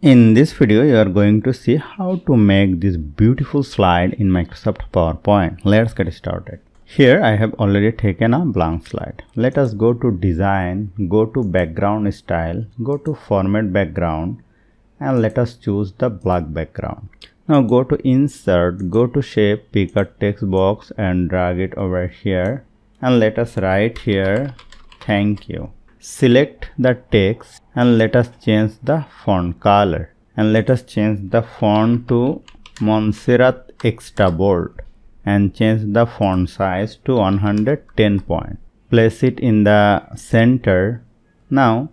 In this video, you are going to see how to make this beautiful slide in Microsoft PowerPoint. Let's get started. Here I have already taken a blank slide. Let us go to Design, go to Background Style, go to Format Background, and let us choose the black background. Now go to Insert, go to Shape, pick a text box and drag it over here, and let us write here, "Thank you." Select the text and let us change the font color, and let us change the font to Montserrat Extra Bold and change the font size to 110 point. Place it in the center. Now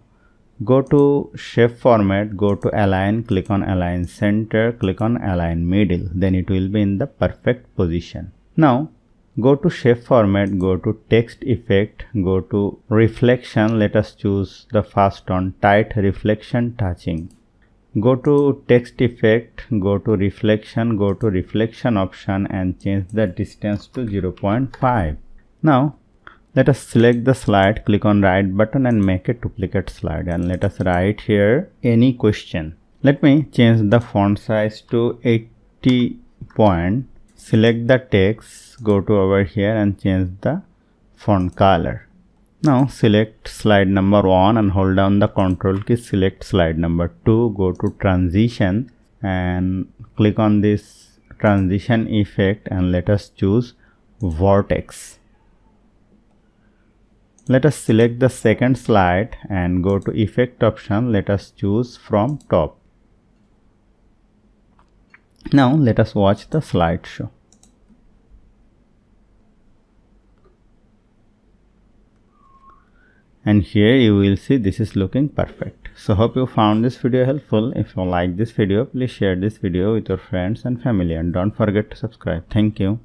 go to Shape Format, go to Align, click on Align Center, click on Align Middle, then it will be in the perfect position. Now go to Shape Format, go to Text Effect, go to Reflection. Let us choose the first one, Tight Reflection Touching. Go to Text Effect, go to Reflection, go to Reflection option and change the distance to 0.5. Now let us select the slide, click on right button and make a duplicate slide, and let us write here any question. Let me change the font size to 80 point. Select the text, go to over here and change the font color. Now select slide number 1 and hold down the control key, select slide number 2, go to transition and click on this transition effect and let us choose vortex. Let us select the second slide and go to effect option, let us choose from top. Now let us watch the slideshow. And here you will see this is looking perfect. So hope you found this video helpful. If you like this video, please share this video with your friends and family and don't forget to subscribe. Thank you.